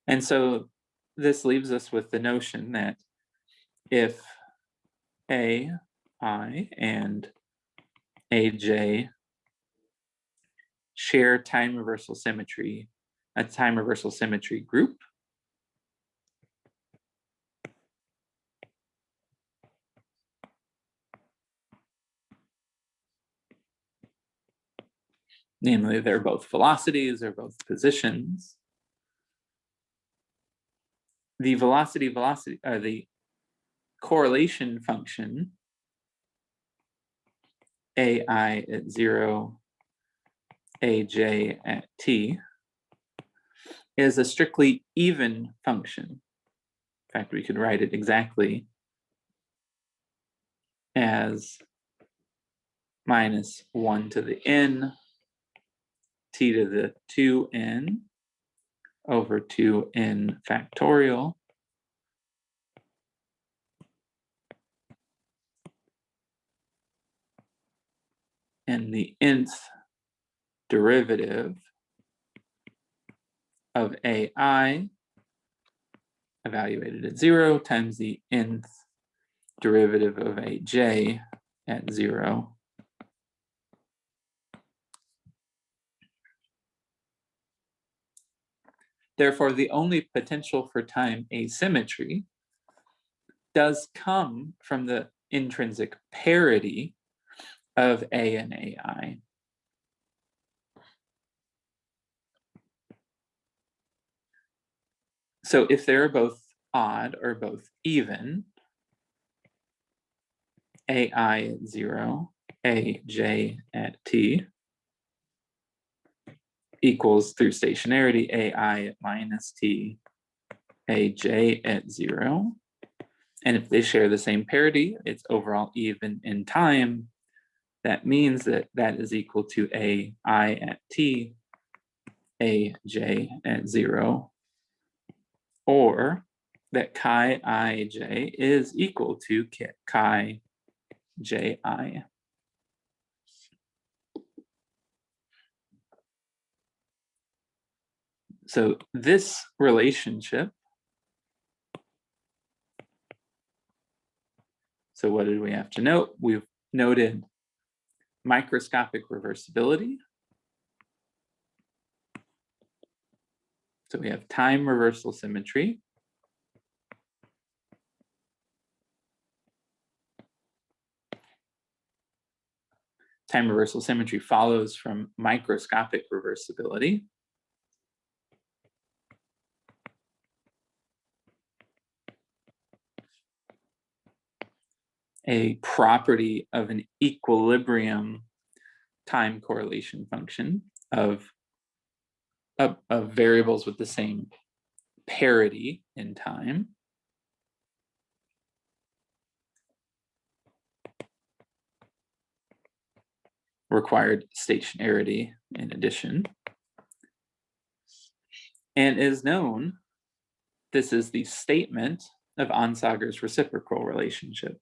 and so this leaves us with the notion that if a I and a j share time reversal symmetry, a time reversal symmetry group, namely they're both velocities, they're both positions, the the correlation function ai at 0, aj at t is a strictly even function. In fact, we could write it exactly as minus 1 to the n t to the 2n over 2n factorial and the nth derivative of ai evaluated at 0 times the nth derivative of aj at 0. Therefore, the only potential for time asymmetry does come from the intrinsic parity of a and ai. So if they're both odd or both even, ai at 0, aj at t equals, through stationarity, ai at minus t, aj at 0. And if they share the same parity, it's overall even in time. That means that that is equal to ai at t, aj at 0, or that chi ij is equal to chi ji. So this relationship, so what did we have to note? We've noted microscopic reversibility. So we have time reversal symmetry. Time reversal symmetry follows from microscopic reversibility. A property of an equilibrium time correlation function of variables with the same parity in time. Required stationarity in addition. And is known, this is the statement of Onsauger's reciprocal relationship.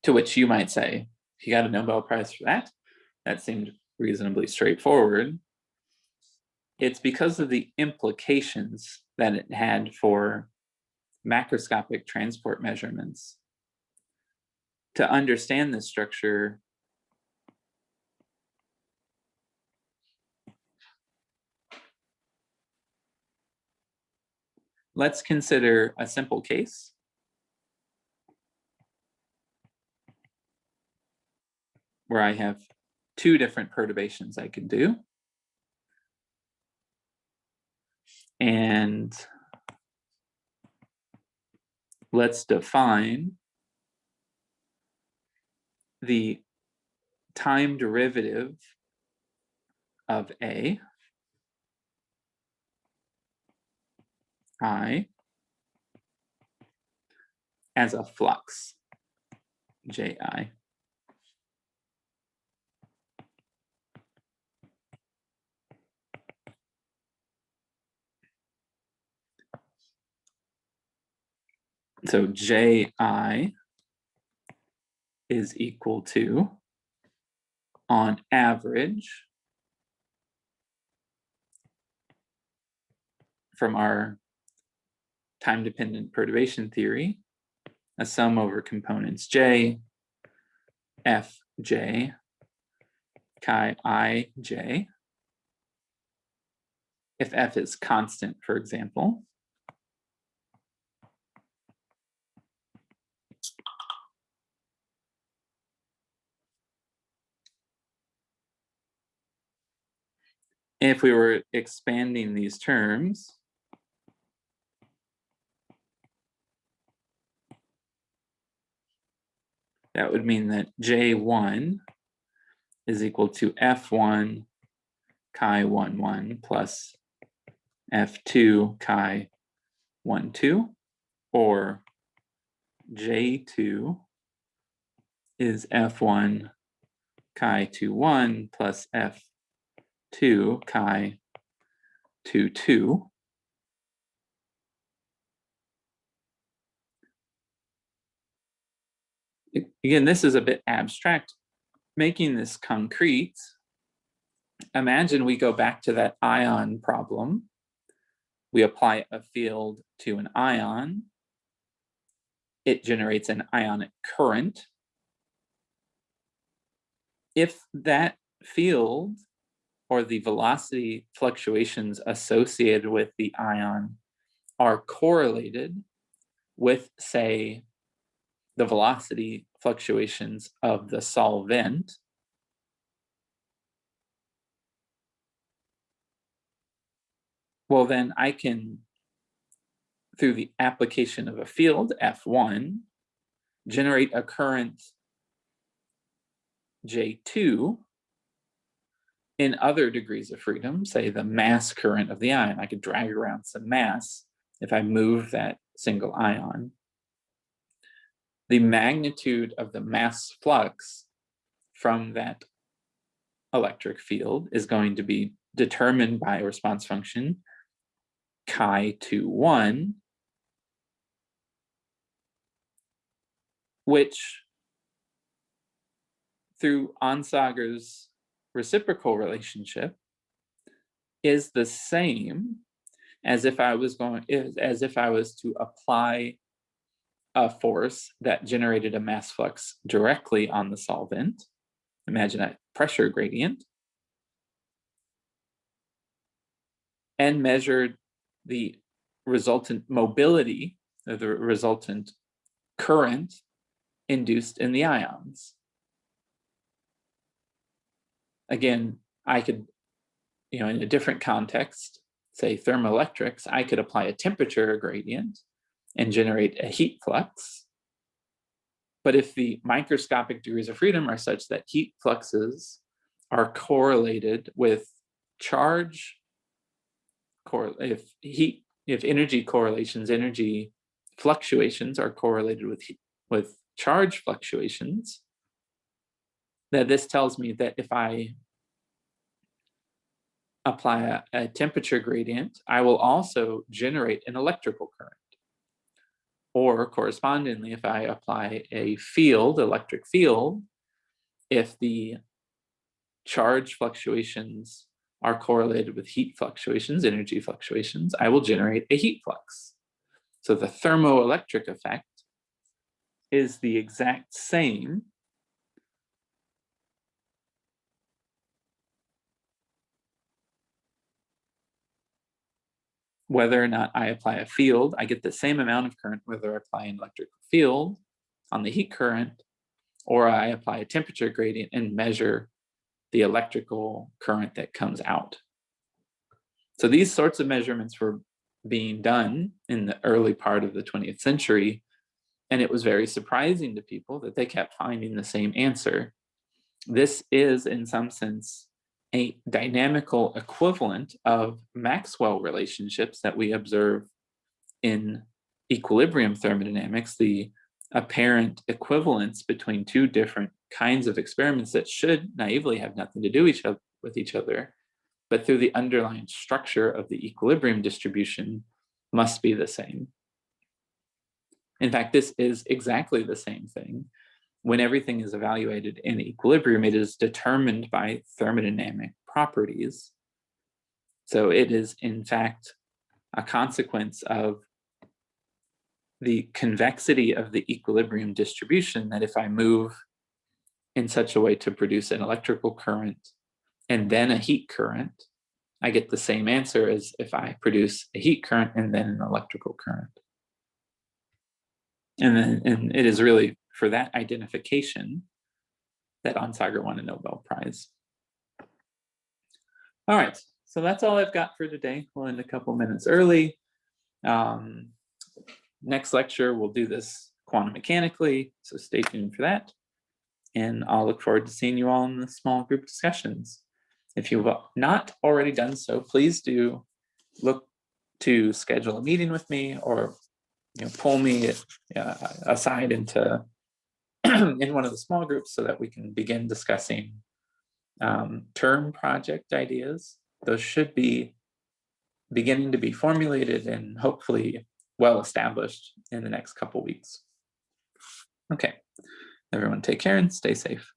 To which you might say, he got a Nobel Prize for that? That seemed reasonably straightforward. It's because of the implications that it had for macroscopic transport measurements. To understand this structure, let's consider a simple case where I have two different perturbations I can do. And let's define the time derivative of A, I, as a flux, Ji. So Ji is equal to, on average, from our time-dependent perturbation theory, a sum over components J, Fj, chi ij. If F is constant, for example, if we were expanding these terms, that would mean that J1 is equal to F1 chi 1 plus F2 chi 1 2, or J2 is F1 chi 2 1 plus F2 chi 2 2. Again, this is a bit abstract. Making this concrete, imagine we go back to that ion problem. We apply a field to an ion. It generates an ionic current. If that field or the velocity fluctuations associated with the ion are correlated with, say, the velocity fluctuations of the solvent, well, then I can, through the application of a field, F1, generate a current J2 in other degrees of freedom, say the mass current of the ion. I could drag around some mass if I move that single ion. The magnitude of the mass flux from that electric field is going to be determined by a response function chi 2 1, which through Onsauger's reciprocal relationship is the same as if I was to apply a force that generated a mass flux directly on the solvent. Imagine a pressure gradient, and measured the resultant mobility, or the resultant current induced in the ions. Again, I could, in a different context, say thermoelectrics, I could apply a temperature gradient and generate a heat flux. But if the microscopic degrees of freedom are such that heat fluxes are correlated with charge, if energy correlations, energy fluctuations are correlated with charge fluctuations, that this tells me that if I apply a temperature gradient, I will also generate an electrical current. Or correspondingly, if I apply a field, electric field, if the charge fluctuations are correlated with heat fluctuations, energy fluctuations, I will generate a heat flux. So the thermoelectric effect is the exact same whether or not I apply a field. I get the same amount of current whether I apply an electric field on the heat current or I apply a temperature gradient and measure the electrical current that comes out. So these sorts of measurements were being done in the early part of the 20th century, and it was very surprising to people that they kept finding the same answer. This is, in some sense, a dynamical equivalent of Maxwell relationships that we observe in equilibrium thermodynamics, the apparent equivalence between two different kinds of experiments that should naively have nothing to do with each other, but through the underlying structure of the equilibrium distribution must be the same. In fact, this is exactly the same thing. When everything is evaluated in equilibrium, it is determined by thermodynamic properties. So it is, in fact, a consequence of the convexity of the equilibrium distribution that if I move in such a way to produce an electrical current and then a heat current, I get the same answer as if I produce a heat current and then an electrical current. And it is really for that identification that Onsauger won a Nobel Prize. All right, so that's all I've got for today. We'll end a couple minutes early. Next lecture, we'll do this quantum mechanically, so stay tuned for that. And I'll look forward to seeing you all in the small group discussions. If you've not already done so, please do look to schedule a meeting with me or pull me aside into in one of the small groups so that we can begin discussing term project ideas. Those should be beginning to be formulated and hopefully well established in the next couple weeks. Okay, everyone take care and stay safe.